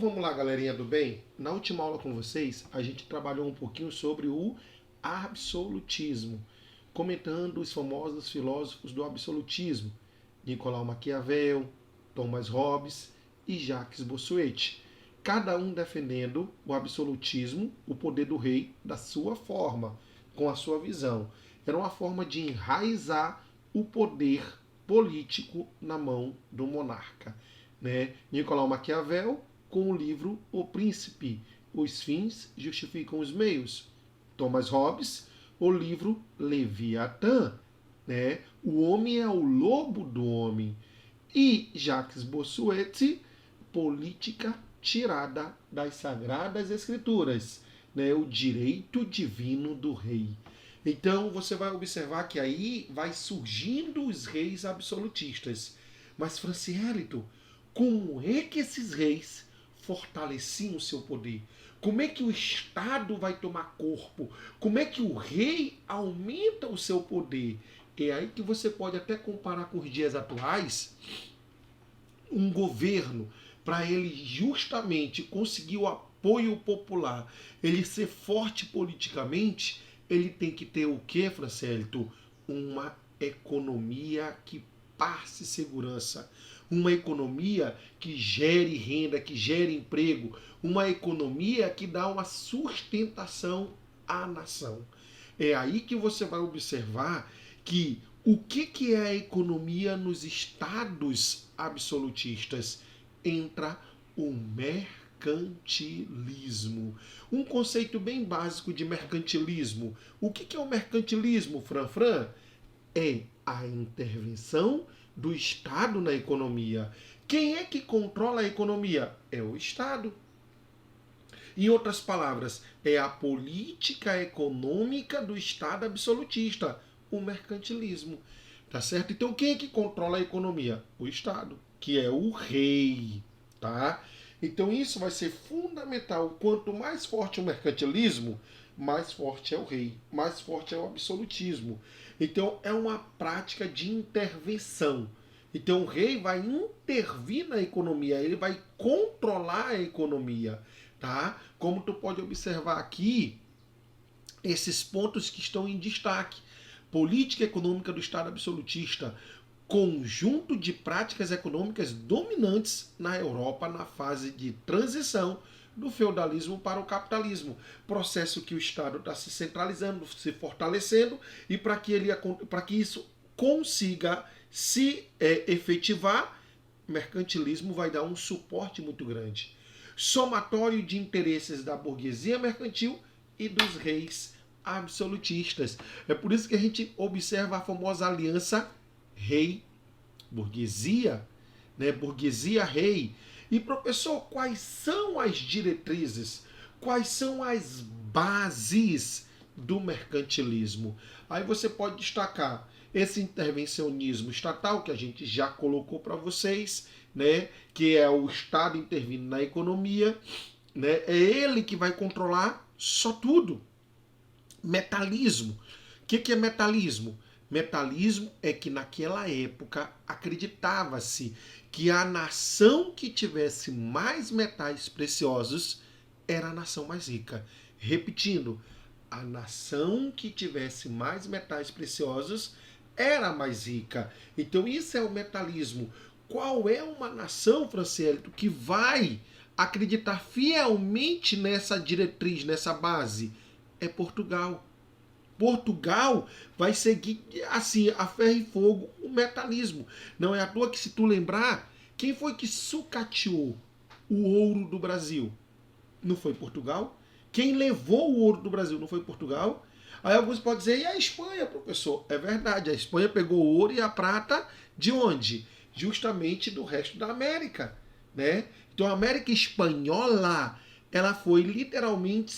Vamos lá, galerinha do bem? Na última aula com vocês, a gente trabalhou um pouquinho sobre o absolutismo, comentando os famosos filósofos do absolutismo, Nicolau Maquiavel, Thomas Hobbes e Jacques Bossuet, cada um defendendo o absolutismo, o poder do rei, da sua forma, com a sua visão. Era uma forma de enraizar o poder político na mão do monarca. Né? Nicolau Maquiavel, com o livro O Príncipe, os fins justificam os meios. Thomas Hobbes, o livro Leviatã, né? O homem é o lobo do homem. E Jacques Bossuet, política tirada das Sagradas Escrituras, né? O direito divino do rei. Então você vai observar que aí vai surgindo os reis absolutistas. Mas, Franciélito, como é que esses reis fortaleciam o seu poder? Como é que o Estado vai tomar corpo? Como é que o rei aumenta o seu poder? É aí que você pode até comparar com os dias atuais, um governo, para ele justamente conseguir o apoio popular, ele ser forte politicamente, ele tem que ter o que, Francélito? Uma economia que passe segurança, uma economia que gere renda, que gere emprego, uma economia que dá uma sustentação à nação. É aí que você vai observar que o que é a economia nos estados absolutistas? Entra o mercantilismo. Um conceito bem básico de mercantilismo. O que é o mercantilismo, Fran? É a intervenção do Estado na economia. Quem é que controla a economia? É o Estado. Em outras palavras, é a política econômica do Estado absolutista, o mercantilismo. Tá certo? Então quem é que controla a economia? O Estado, que é o rei, tá? Então isso vai ser fundamental. Quanto mais forte o mercantilismo, mais forte é o rei, mais forte é o absolutismo. Então é uma prática de intervenção. Então o rei vai intervir na economia, ele vai controlar a economia, tá? Como tu pode observar aqui, esses pontos que estão em destaque. Política econômica do Estado absolutista, conjunto de práticas econômicas dominantes na Europa na fase de transição do feudalismo para o capitalismo. Processo que o Estado está se centralizando, se fortalecendo, e para que isso consiga se efetivar, mercantilismo vai dar um suporte muito grande. Somatório de interesses da burguesia mercantil e dos reis absolutistas. É por isso que a gente observa a famosa aliança rei-burguesia, né? Burguesia-rei. E, professor, quais são as diretrizes? Quais são as bases do mercantilismo? Aí você pode destacar esse intervencionismo estatal, que a gente já colocou para vocês, né? Que é o Estado intervindo na economia, né? É ele que vai controlar só tudo. Metalismo. O que é metalismo? Metalismo é que naquela época acreditava-se que a nação que tivesse mais metais preciosos era a nação mais rica. Repetindo, a nação que tivesse mais metais preciosos era a mais rica. Então isso é o metalismo. Qual é uma nação, Franciélito, que vai acreditar fielmente nessa diretriz, nessa base? É Portugal. Portugal vai seguir assim, a ferro e fogo, o metalismo. Não é à toa que, se tu lembrar, quem foi que sucateou o ouro do Brasil? Não foi Portugal? Quem levou o ouro do Brasil não foi Portugal? Aí alguns podem dizer, e a Espanha, professor? É verdade, a Espanha pegou o ouro e a prata de onde? Justamente do resto da América, né? Então a América espanhola, ela foi literalmente,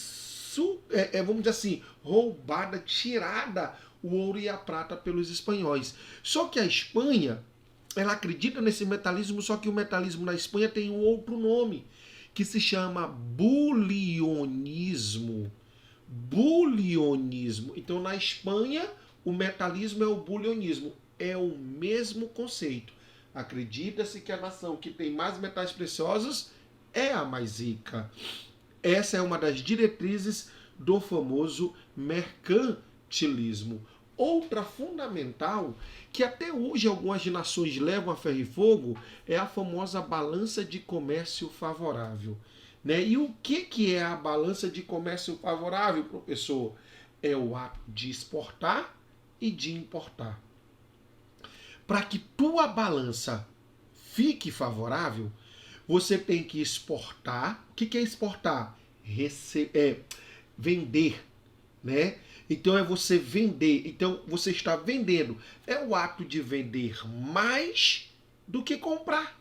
vamos dizer assim, roubada, tirada o ouro e a prata pelos espanhóis. Só que a Espanha, ela acredita nesse metalismo, só que o metalismo na Espanha tem um outro nome, que se chama bulionismo. Bulionismo. Então, na Espanha, o metalismo é o bulionismo. É o mesmo conceito. Acredita-se que a nação que tem mais metais preciosos é a mais rica. Essa é uma das diretrizes do famoso mercantilismo. Outra fundamental, que até hoje algumas nações levam a ferro e fogo, é a famosa balança de comércio favorável. Né? E o que é a balança de comércio favorável, professor? É o ato de exportar e de importar. Para que tua balança fique favorável, você tem que exportar. O que é exportar? Vender, né? Então é você vender. Então você está vendendo. É o ato de vender mais do que comprar.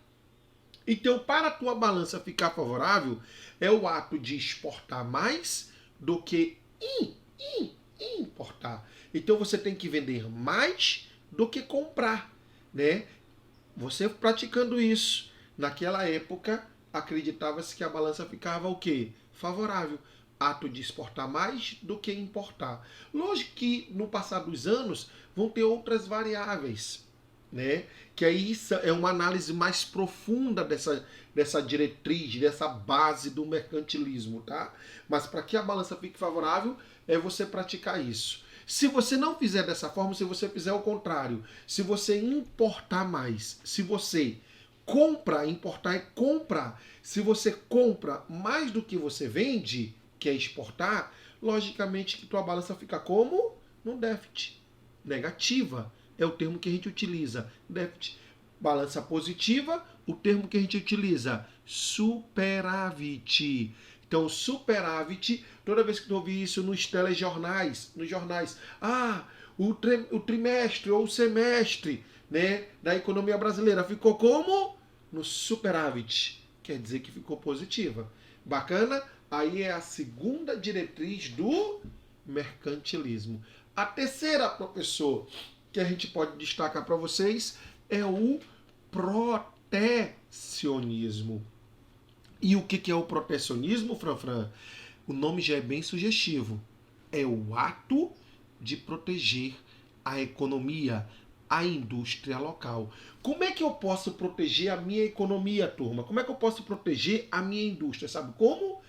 Então, para a tua balança ficar favorável, é o ato de exportar mais do que importar. Então você tem que vender mais do que comprar, né? Você praticando isso, naquela época, acreditava-se que a balança ficava o quê? Favorável. Ato de exportar mais do que importar. Lógico que no passar dos anos vão ter outras variáveis, né? Que aí é uma análise mais profunda dessa diretriz, dessa base do mercantilismo, tá? Mas para que a balança fique favorável, é você praticar isso. Se você não fizer dessa forma, se você fizer o contrário, se você importar mais, se você compra, importar é comprar, se você compra mais do que você vende, que é exportar, logicamente que tua balança fica como? No déficit. Negativa é o termo que a gente utiliza. Déficit. Balança positiva, o termo que a gente utiliza, superávit. Então, superávit, toda vez que tu ouvir isso nos telejornais, nos jornais, o trimestre ou o semestre, né, da economia brasileira ficou como? No superávit. Quer dizer que ficou positiva. Bacana? Aí é a segunda diretriz do mercantilismo. A terceira, professor, que a gente pode destacar para vocês é o protecionismo. E o que é o protecionismo, Franfran? O nome já é bem sugestivo. É o ato de proteger a economia, a indústria local. Como é que eu posso proteger a minha economia, turma? Como é que eu posso proteger a minha indústria? Sabe como?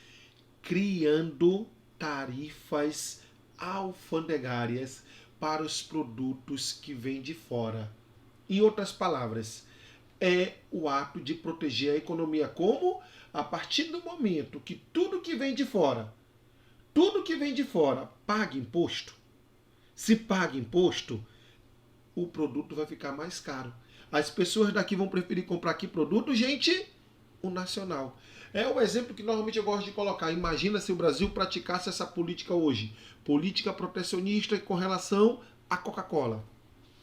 Criando tarifas alfandegárias para os produtos que vêm de fora. Em outras palavras, é o ato de proteger a economia como? A partir do momento que tudo que vem de fora paga imposto. Se paga imposto, o produto vai ficar mais caro. As pessoas daqui vão preferir comprar aqui produto, gente, o nacional. É o exemplo que normalmente eu gosto de colocar. Imagina se o Brasil praticasse essa política hoje. Política protecionista com relação à Coca-Cola.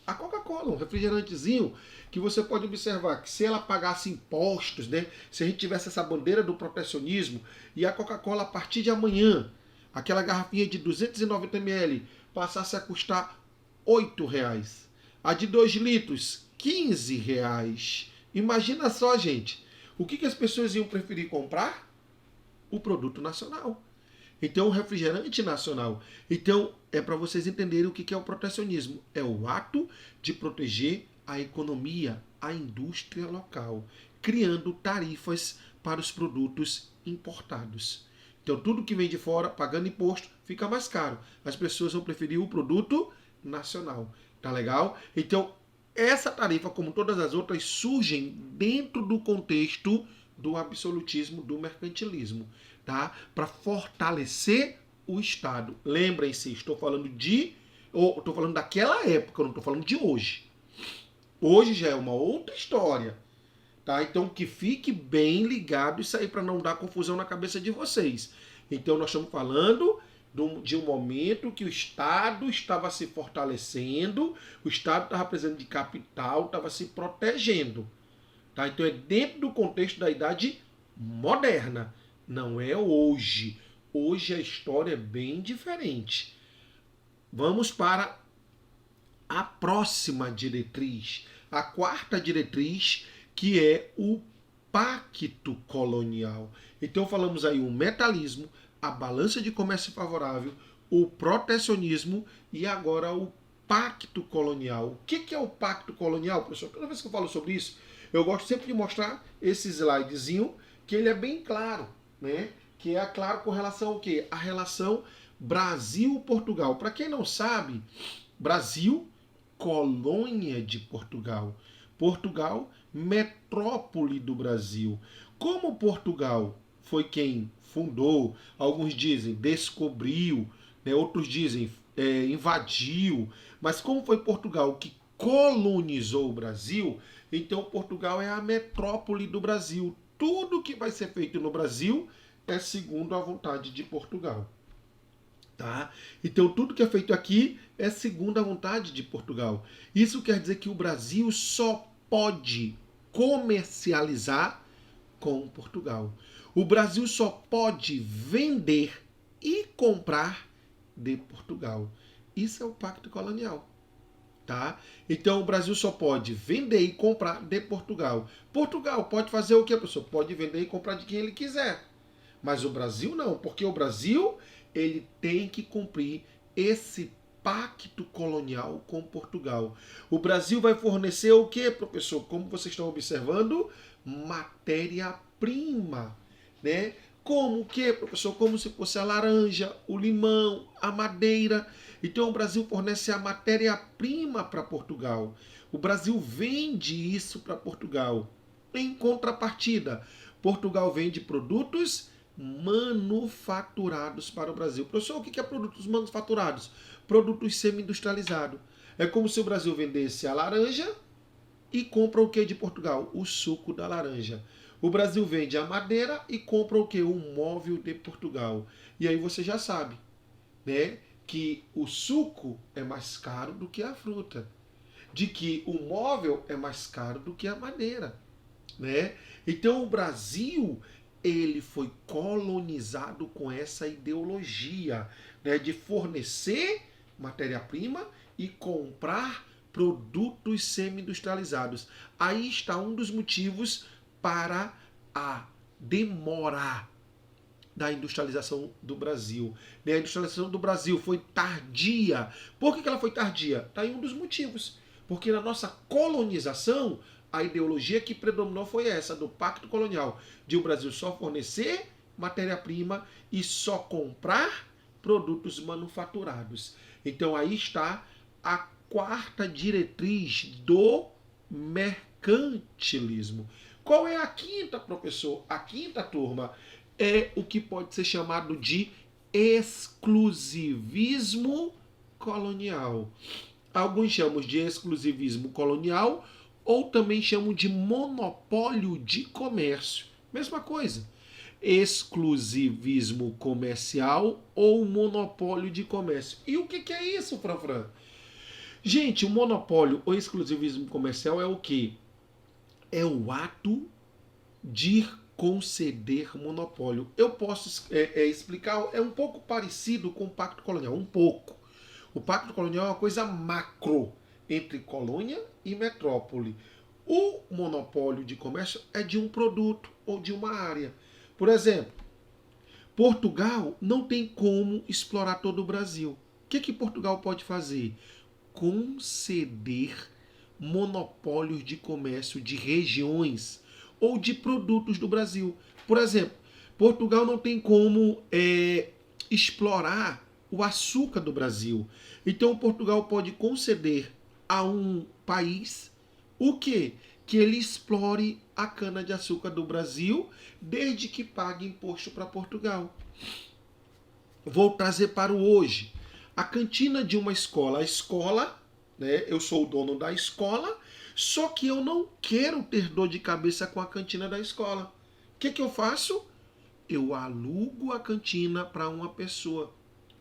A Coca-Cola, um refrigerantezinho que você pode observar que se ela pagasse impostos, né, se a gente tivesse essa bandeira do protecionismo e a Coca-Cola a partir de amanhã, aquela garrafinha de 290 ml passasse a custar R$8. A de 2 litros, R$15. Imagina só, gente. O que as pessoas iam preferir comprar? O produto nacional. Então, o refrigerante nacional. Então, é para vocês entenderem o que é o protecionismo. É o ato de proteger a economia, a indústria local, criando tarifas para os produtos importados. Então, tudo que vem de fora, pagando imposto, fica mais caro. As pessoas vão preferir o produto nacional. Tá legal? Então, essa tarifa, como todas as outras, surgem dentro do contexto do absolutismo, do mercantilismo, tá? Para fortalecer o Estado. Lembrem-se, estou falando daquela época, não estou falando de hoje. Hoje já é uma outra história, tá? Então que fique bem ligado isso aí para não dar confusão na cabeça de vocês. Então nós estamos falando de um momento que o Estado estava se fortalecendo, o Estado estava precisando de capital, estava se protegendo. Tá? Então é dentro do contexto da Idade Moderna, não é hoje. Hoje a história é bem diferente. Vamos para a próxima diretriz, a quarta diretriz, que é o pacto colonial. Então falamos aí o metalismo, a balança de comércio favorável, o protecionismo e agora o pacto colonial. O que é o pacto colonial, professor? Toda vez que eu falo sobre isso, eu gosto sempre de mostrar esse slidezinho que ele é bem claro, né? Que é claro com relação ao quê? A relação Brasil-Portugal. Para quem não sabe, Brasil, colônia de Portugal. Portugal, metrópole do Brasil. Como Portugal foi quem fundou, alguns dizem descobriu, né? Outros dizem invadiu, mas como foi Portugal que colonizou o Brasil, então Portugal é a metrópole do Brasil. Tudo que vai ser feito no Brasil é segundo a vontade de Portugal. Tá? Então tudo que é feito aqui é segundo a vontade de Portugal. Isso quer dizer que o Brasil só pode comercializar com Portugal. O Brasil só pode vender e comprar de Portugal. Isso é o pacto colonial. Tá? Então o Brasil só pode vender e comprar de Portugal. Portugal pode fazer o que, pessoal? Pode vender e comprar de quem ele quiser. Mas o Brasil não, porque o Brasil ele tem que cumprir esse pacto colonial com Portugal. O Brasil vai fornecer o que, professor? Como vocês estão observando, matéria-prima, né? Como o que, professor? Como se fosse a laranja, o limão, a madeira. Então o Brasil fornece a matéria-prima para Portugal. O Brasil vende isso para Portugal. Em contrapartida, Portugal vende produtos manufaturados para o Brasil. Professor, o que é produtos manufaturados? Produtos semi-industrializados. É como se o Brasil vendesse a laranja e compra o que de Portugal? O suco da laranja. O Brasil vende a madeira e compra o que? O móvel de Portugal. E aí você já sabe, né, que o suco é mais caro do que a fruta, de que o móvel é mais caro do que a madeira, né? Então o Brasil ele foi colonizado com essa ideologia, né, de fornecer matéria-prima e comprar produtos semi-industrializados. Aí está um dos motivos para a demora da industrialização do Brasil. A industrialização do Brasil foi tardia. Por que ela foi tardia? Está aí um dos motivos. Porque na nossa colonização, a ideologia que predominou foi essa, do pacto colonial, de o Brasil só fornecer matéria-prima e só comprar produtos manufaturados. Então aí está a quarta diretriz do mercantilismo. Qual é a quinta, professor? A quinta, turma, é o que pode ser chamado de exclusivismo colonial. Alguns chamam de exclusivismo colonial ou também chamam de monopólio de comércio. Mesma coisa. Exclusivismo comercial ou monopólio de comércio. E o que é isso, Franfran? Gente, o monopólio ou exclusivismo comercial é o quê? É o ato de conceder monopólio. Eu posso explicar, é um pouco parecido com o Pacto Colonial, um pouco. O Pacto Colonial é uma coisa macro, entre colônia e metrópole. O monopólio de comércio é de um produto ou de uma área. Por exemplo, Portugal não tem como explorar todo o Brasil. O que Portugal pode fazer? Conceder monopólios de comércio de regiões ou de produtos do Brasil. Por exemplo, Portugal não tem como explorar o açúcar do Brasil. Então, Portugal pode conceder a um país o quê? Que ele explore a cana-de-açúcar do Brasil, desde que pague imposto para Portugal. Vou trazer para o hoje. A cantina de uma escola. A escola, né, eu sou o dono da escola, só que eu não quero ter dor de cabeça com a cantina da escola. O que eu faço? Eu alugo a cantina para uma pessoa,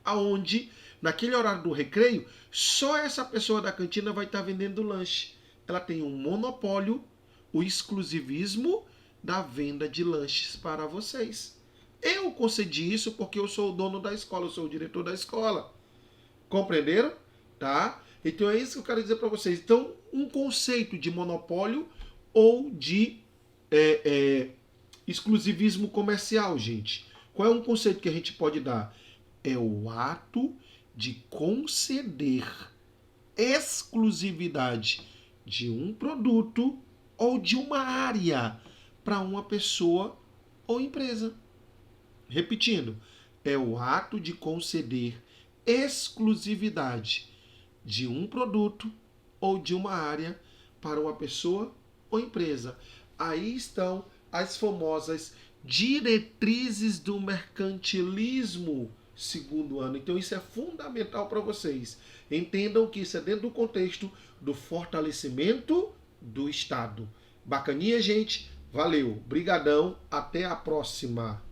aonde naquele horário do recreio, só essa pessoa da cantina vai estar vendendo lanche. Ela tem um monopólio, o exclusivismo da venda de lanches para vocês. Eu concedi isso porque eu sou o dono da escola, eu sou o diretor da escola. Compreenderam? Tá? Então é isso que eu quero dizer para vocês. Então, um conceito de monopólio ou de exclusivismo comercial, gente. Qual é um conceito que a gente pode dar? É o ato de conceder exclusividade de um produto ou de uma área para uma pessoa ou empresa. Repetindo, é o ato de conceder exclusividade de um produto ou de uma área para uma pessoa ou empresa. Aí estão as famosas diretrizes do mercantilismo segundo ano. Então isso é fundamental para vocês. Entendam que isso é dentro do contexto do fortalecimento do Estado. Bacaninha, gente? Valeu. Brigadão. Até a próxima.